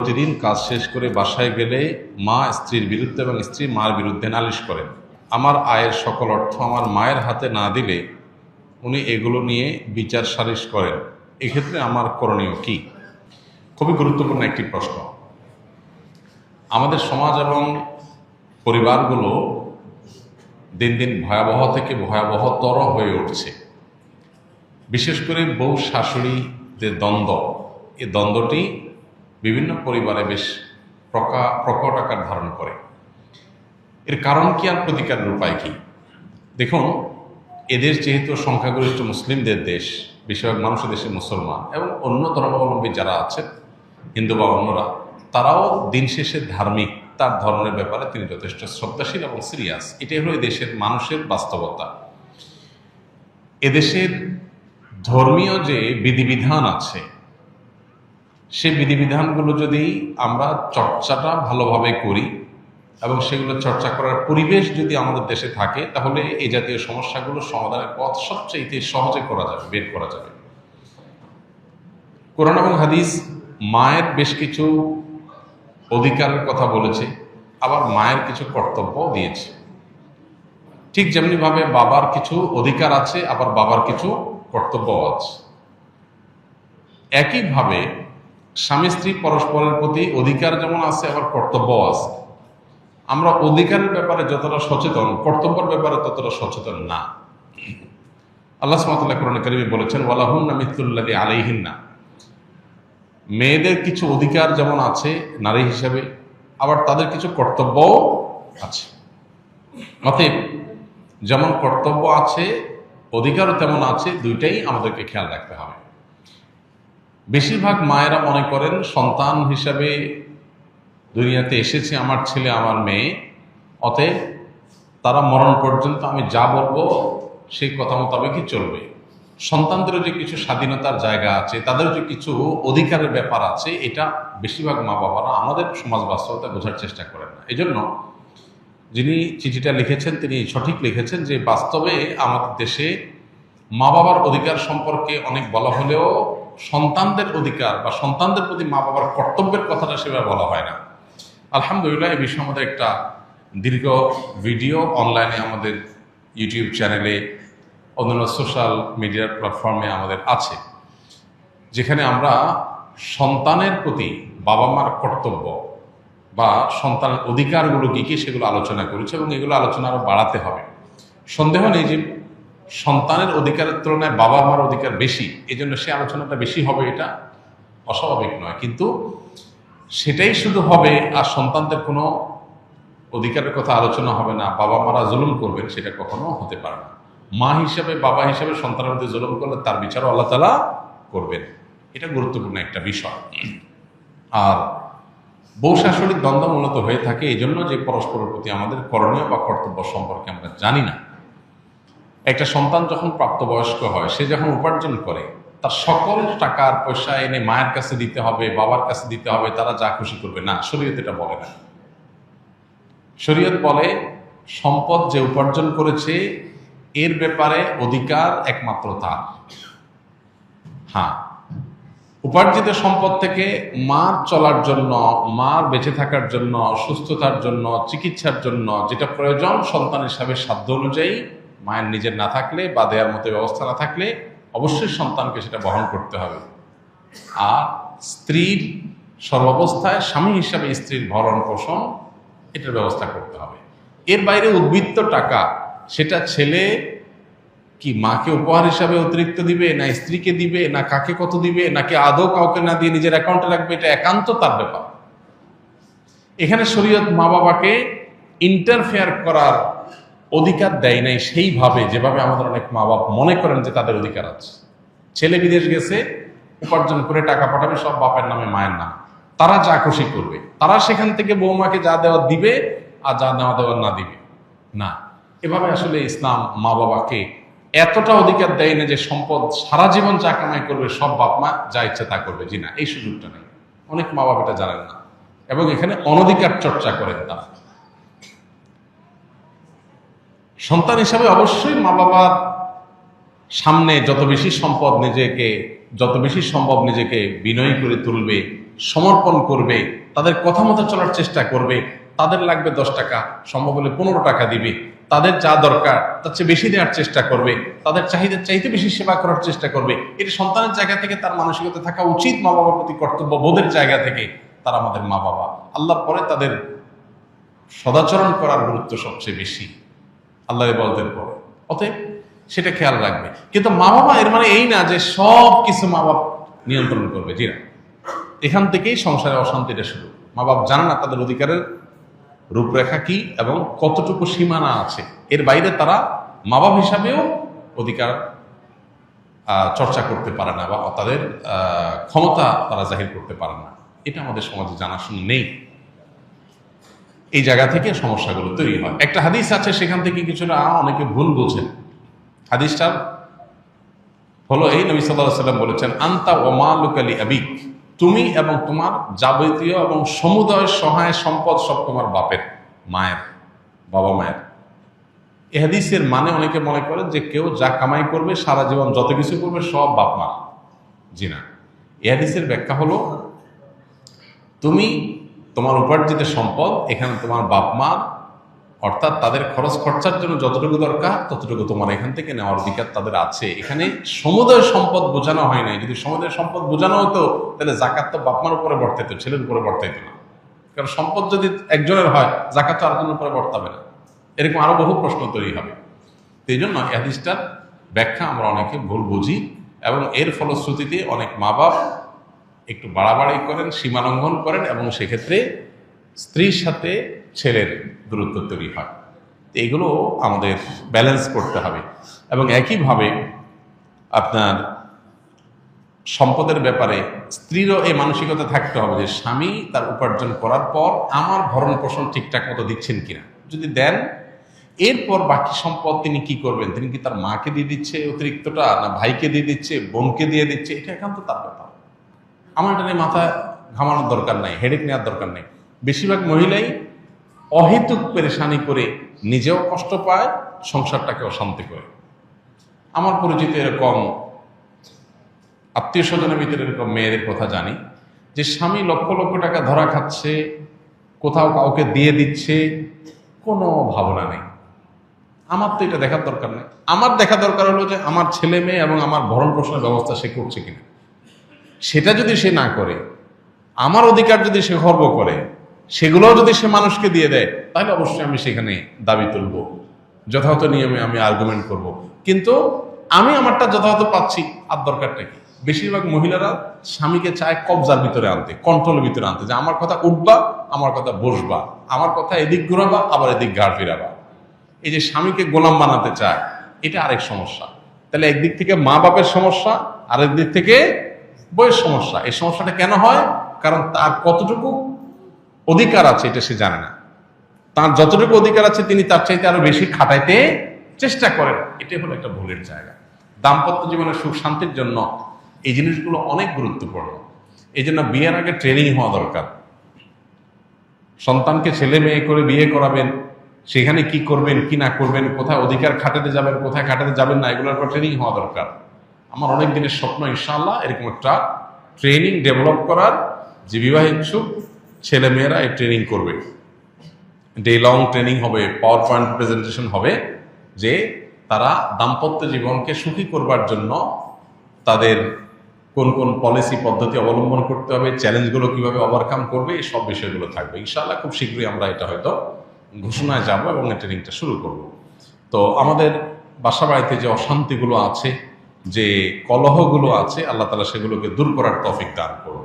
প্রতিদিন কাজ শেষ করে বাসায় গেলে মা স্ত্রীর বিরুদ্ধে এবং স্ত্রী মার বিরুদ্ধে নালিশ করেন। আমার আয়ের সকল অর্থ আমার মায়ের হাতে না দিলে উনি এগুলো নিয়ে বিচার সালিশ করেন। এক্ষেত্রে আমার করণীয় কি? খুবই গুরুত্বপূর্ণ একটি প্রশ্ন। আমাদের সমাজ এবং পরিবারগুলো দিন দিন ভয়াবহ থেকে ভয়াবহতর হয়ে উঠছে। বিশেষ করে বউ শাশুড়িদের দ্বন্দ্ব, এই দ্বন্দ্বটি বিভিন্ন পরিবারে বেশ প্রকট আকার ধারণ করে। এর কারণ কি আর প্রতিকারের উপায় কি? দেখুন, এদেশ যেহেতু সংখ্যাগরিষ্ঠ মুসলিমদের দেশ, বেশিরভাগ মানুষ দেশে মুসলমান এবং অন্য ধর্মাবলম্বী যারা আছেন, হিন্দু বা অন্যরা, তারাও দিন শেষে ধার্মিক, তার ধর্মের ব্যাপারে তিনি যথেষ্ট শ্রদ্ধাশীল এবং সিরিয়াস। এটাই হলো এদেশের মানুষের বাস্তবতা। এদেশের ধর্মীয় যে বিধিবিধান আছে, সেই বিধিবিধানগুলো যদি আমরা চর্চাটা ভালোভাবে করি এবং সেগুলো চর্চা করার পরিবেশ যদি আমাদের দেশে থাকে, তাহলে এই জাতীয় সমস্যাগুলো সমাধানের পথ সবচেয়ে সহজে বের করা যাবে। কোরআন এবং হাদিস মায়ের বেশ কিছু অধিকারের কথা বলেছে, আবার মায়ের কিছু কর্তব্য দিয়েছে। ঠিক যেমনিভাবে বাবার কিছু অধিকার আছে, আবার বাবার কিছু কর্তব্যও আছে। একইভাবে স্বামী স্ত্রী পরস্পরের প্রতি অধিকার যেমন আছে, আবার কর্তব্যও আছে। আমরা অধিকারের ব্যাপারে যতটা সচেতন, কর্তব্যের ব্যাপারে ততটা সচেতন না। আল্লাহ সুবহানাহু ওয়া তাআলা কোরআনে কারিমে বলেছেন, ওয়ালাহুন্না মিসলুল্লাযী আলাইহিন্না। মেয়েদের কিছু অধিকার যেমন আছে নারী হিসেবে, আবার তাদের কিছু কর্তব্যও আছে। অতএব যেমন কর্তব্য আছে, অধিকারও তেমন আছে, দুইটাই আমাদেরকে খেয়াল রাখতে হবে। বেশিরভাগ মায়েরা মনে করেন সন্তান হিসাবে দুনিয়াতে এসেছে আমার ছেলে আমার মেয়ে, অতএব তারা মরণ পর্যন্ত আমি যা বলবো সেই কথা মোতাবেকই চলবে। সন্তানদেরও যে কিছু স্বাধীনতার জায়গা আছে, তাদেরও যে কিছু অধিকারের ব্যাপার আছে, এটা বেশিরভাগ মা বাবারা আমাদের সমাজ বাস্তবতা বোঝার চেষ্টা করেন না। এই জন্য যিনি চিঠিটা লিখেছেন তিনি সঠিক লিখেছেন যে বাস্তবে আমাদের দেশে মা বাবার অধিকার সম্পর্কে অনেক বলা হলেও সন্তানদের অধিকার বা সন্তানদের প্রতি মা বাবার কর্তব্যের কথাটা সেভাবে বলা হয় না। আলহামদুলিল্লাহ, এই বিষয়ে আমাদের একটা দীর্ঘ ভিডিও অনলাইনে আমাদের ইউটিউব চ্যানেলে, অন্যান্য সোশ্যাল মিডিয়ার প্ল্যাটফর্মে আমাদের আছে, যেখানে আমরা সন্তানের প্রতি বাবা মার কর্তব্য বা সন্তানের অধিকারগুলো কী কী সেগুলো আলোচনা করেছি এবং এগুলো আলোচনা আরও বাড়াতে হবে। সন্দেহ নেই যে সন্তানের অধিকারের তুলনায় বাবা মার অধিকার বেশি, এই জন্য সে আলোচনাটা বেশি হবে, এটা অস্বাভাবিক নয়। কিন্তু সেটাই শুধু হবে আর সন্তানদের কোনো অধিকারের কথা আলোচনা হবে না, বাবা মারা জুলুম করবেন, সেটা কখনো হতে পারে না। মা হিসাবে, বাবা হিসাবে সন্তানের মধ্যে জুলুম করলে তার বিচারও আল্লাহ তাআলা করবেন। এটা গুরুত্বপূর্ণ একটা বিষয়। আর বউ শাশুড়ির দ্বন্দ্ব মূলত হয়ে থাকে এই জন্য যে পরস্পরের প্রতি আমাদের করণীয় বা কর্তব্য সম্পর্কে আমরা জানি না। একটা সন্তান যখন প্রাপ্তবয়স্ক হয়, সে যখন উপার্জন করে, তার সকল টাকার পয়সা এনে মায়ের কাছে দিতে হবে, বাবার কাছে দিতে হবে, তারা যা খুশি করবে না, শরীয়ত এটা বলে না। শরীয়ত বলে সম্পদ যে উপার্জন করেছে এর ব্যাপারে অধিকার একমাত্র তার। হ্যাঁ, উপার্জিত সম্পদ থেকে মার চলার জন্য, মার বেঁচে থাকার জন্য, সুস্থতার জন্য, চিকিৎসার জন্য যেটা প্রয়োজন সন্তান হিসাবে সাধ্য অনুযায়ী, মায়ের নিজের না থাকলে বা দেওয়ার মতো ব্যবস্থা না থাকলে অবশ্যই সন্তানকে সেটা বহন করতে হবে। আর স্ত্রীর সর্বাবস্থায় স্বামী হিসাবে স্ত্রীর ভরণ পোষণ এটার ব্যবস্থা করতে হবে। এর বাইরে উদ্বৃত্ত টাকা, সেটা ছেলে কি মাকে উপহার হিসাবে অতিরিক্ত দিবে, না স্ত্রীকে দিবে, না কাকে কত দিবে, নাকি আদৌ কাউকে না দিয়ে নিজের অ্যাকাউন্টে রাখবে, এটা একান্ত তার ব্যাপার। এখানে শরীয়ত মা বাবাকে ইন্টারফেয়ার করার অধিকার দেয় নাই সেইভাবে যেভাবে আমাদের অনেক মা বাবা মনে করেন যে তাদের অধিকার আছে। ছেলে বিদেশ গেছে, উপার্জন করে টাকা পাঠাবে সব বাপের নামে মায়ের নামে, তারা যা খুশি করবে, তারা সেখান থেকে বৌমাকে যা দেওয়া দিবে আর যা নেওয়া দেওয়ার না দিবে না। এভাবে আসলে ইসলাম মা বাবাকে এতটা অধিকার দেয় না যে সম্পদ সারা জীবন যা কামাই করবে সব বাপ মা যা ইচ্ছা তা করবে। জি না, এই সুযোগটা নেই। অনেক মা বাবা এটা জানেন না এবং এখানে অনধিকার চর্চা করেন তারা। সন্তান হিসাবে অবশ্যই মা বাবার সামনে যত বেশি সম্ভব নিজেকে বিনয়ী করে তুলবে, সমর্পণ করবে, তাদের কথা মতো চলার চেষ্টা করবে, তাদের লাগবে 10 টাকা, সম্ভব হলে 15 টাকা দিবে, তাদের যা দরকার তার চেয়ে বেশি দেওয়ার চেষ্টা করবে, তাদের চাহিদার চাইতে বেশি সেবা করার চেষ্টা করবে। এটি সন্তানের জায়গা থেকে তার মানসিকতা থাকা উচিত, মা বাবার প্রতি কর্তব্য বোধের জায়গা থেকে। তারা আমাদের মা বাবা, আল্লাহর পরে তাদের সদাচরণ করার গুরুত্ব সবচেয়ে বেশি আল্লাহর ইবাদতের পরে। অতএব সেটা খেয়াল রাখবে। কিন্তু মা বাবা এর মানে এই না যে সব কিছু মা বাপ নিয়ন্ত্রণ করবে, জি না। এখান থেকেই সংসারে অশান্তিটা শুরু। মা বাপ জানে না তাদের অধিকারের রূপরেখা কি এবং কতটুকু সীমানা আছে, এর বাইরে তারা মা বাপ হিসাবেও অধিকার চর্চা করতে পারে না বা তাদের ক্ষমতা তারা জাহির করতে পারে না। এটা আমাদের সমাজে জানাশোনা নেই। এই জায়গা থেকে সমস্যাগুলো তৈরি হয়। একটা হাদিস আছে, সেখান থেকে কিছুটা অনেকে ভুল বোঝেন। হাদিসটার হলো এই, নবী সাল্লাল্লাহু আলাইহি ওয়াসাল্লাম বলেছেন, আনতা ওয়া মালুকা লি আবিক, তুমি এবং তোমার যাবতীয় এবং সমুদয় সহায় সম্পদ সব তোমার বাপের, মায়ের, বাবা মায়ের। এ হাদিসের মানে অনেকে মনে করেন যে কেউ যা কামাই করবে সারা জীবন যত কিছু করবে সব বাপ মা। জি না, এ হাদিসের ব্যাখ্যা হলো তুমি তোমার উপার্জিত সম্পদ, এখানে তোমার বাপ মা অর্থাৎ তাদের খরচ খরচার জন্য যতটুকু দরকার ততটুকু তোমার এখান থেকে নেওয়ার অধিকার তাদের আছে। এখানে সমুদয় সম্পদ বোঝানো হয় নাই। যদি সমুদয় সম্পদ বোঝানো হতো তাহলে জাকাত তো বাপ মার উপরে বর্তাইতো, ছেলের উপরে বর্তাইতো না। কারণ সম্পদ যদি একজনের হয় জাকাত তো আরেকজনের উপরে বর্তাবে না। এরকম আরো বহু প্রশ্ন তৈরি হবে। এই জন্য এই হাদিসটার ব্যাখ্যা আমরা অনেকে ভুল বুঝি এবং এর ফলশ্রুতিতে অনেক মা বাপ একটু বাড়াবাড়ি করেন, সীমালঙ্ঘন করেন এবং সেক্ষেত্রে স্ত্রীর সাথে ছেলের দূরত্ব তৈরি হয়। এইগুলো আমাদের ব্যালেন্স করতে হবে। এবং একইভাবে আপনার সম্পদের ব্যাপারে স্ত্রীরও এই মানসিকতা থাকতে হবে যে স্বামী তার উপার্জন করার পর আমার ভরণ পোষণ ঠিকঠাক মতো দিচ্ছেন কিনা। যদি দেন, এরপর বাকি সম্পদ তিনি কি করবেন, তিনি কি তার মাকে দিয়ে দিচ্ছে অতিরিক্তটা, না ভাইকে দিয়ে দিচ্ছে, বোনকে দিয়ে দিচ্ছে, এটা একান্ত তার ব্যাপার। আমার এটা নিয়ে মাথা ঘামানোর দরকার নাই, হেডেক নেওয়ার দরকার নেই। বেশিরভাগ মহিলাই অহেতুক পেরেশানি করে নিজেও কষ্ট পায়, সংসারটাকে অশান্তি করে। আমার পরিচিত এরকম আত্মীয় স্বজনের ভিতরে এরকম মেয়েদের কথা জানি যে স্বামী লক্ষ লক্ষ টাকা ধরা খাচ্ছে, কোথাও কাউকে দিয়ে দিচ্ছে, কোনো ভাবনা নেই। আমার তো এটা দেখার দরকার নেই। আমার দেখা দরকার হলো যে আমার ছেলে মেয়ে এবং আমার ভরণ পোষণের ব্যবস্থা সে করছে কিনা। সেটা যদি সে না করে, আমার অধিকার যদি সে খর্ব করে, সেগুলোও যদি সে মানুষকে দিয়ে দেয়, তাহলে অবশ্যই আমি সেখানে দাবি তুলব, যথাযথ নিয়মে আমি আর্গুমেন্ট করব। কিন্তু আমি আমারটা যথাযথ পাচ্ছি, আর দরকারটা কি? বেশিরভাগ মহিলারা স্বামীকে চায় কবজার ভিতরে আনতে, কন্ট্রোলের ভিতরে আনতে, যে আমার কথা উঠবা, আমার কথা বসবা, আমার কথা এদিক ঘুরাবা, আবার এদিক ঘাড় ফিরাবা। এই যে স্বামীকে গোলাম বানাতে চায়, এটা আরেক সমস্যা। তাহলে একদিক থেকে মা বাপের সমস্যা, আরেক দিক থেকে বইয়ের সমস্যা। এই সমস্যাটা কেন হয়? কারণ তার কতটুকু অধিকার আছে এটা সে জানে না। তার যতটুকু অধিকার আছে তিনি তার চাইতে আরো বেশি খাটাইতে চেষ্টা করেন। এটাই হলো একটা ভুলের জায়গা। দাম্পত্য জীবনের সুখ শান্তির জন্য এই জিনিসগুলো অনেক গুরুত্বপূর্ণ। এই জন্য বিয়ের আগে ট্রেনিং হওয়া দরকার। সন্তানকে ছেলে মেয়ে করে বিয়ে করাবেন, সেখানে কি করবেন কি না করবেন, কোথায় অধিকার খাটাতে যাবেন কোথায় খাটাতে যাবেন না, এগুলোর উপর ট্রেনিং হওয়া দরকার। আমার অনেক দিনের স্বপ্ন ইনশাআল্লাহ এরকম একটা ট্রেনিং ডেভেলপ করার, যে বিবাহ ইচ্ছুক ছেলে মেয়েরা এই ট্রেনিং করবে। ডে লং ট্রেনিং হবে, পাওয়ার পয়েন্ট প্রেজেন্টেশন হবে, যে তারা দাম্পত্য জীবনকে সুখী করবার জন্য তাদের কোন কোন পলিসি পদ্ধতি অবলম্বন করতে হবে, চ্যালেঞ্জগুলো কিভাবে ওভারকাম করবে, এই সব বিষয়গুলো থাকবে। ইনশাআল্লাহ খুব শীঘ্রই আমরা এটা হয়তো ঘোষণায় যাব এবং এই ট্রেনিংটা শুরু করব। তো আমাদের বাসা বাড়িতে যে অশান্তিগুলো আছে, যে কলহগুলো আছে, আল্লাহ তাআলা সেগুলোকে দূর করার তৌফিক দান করুন।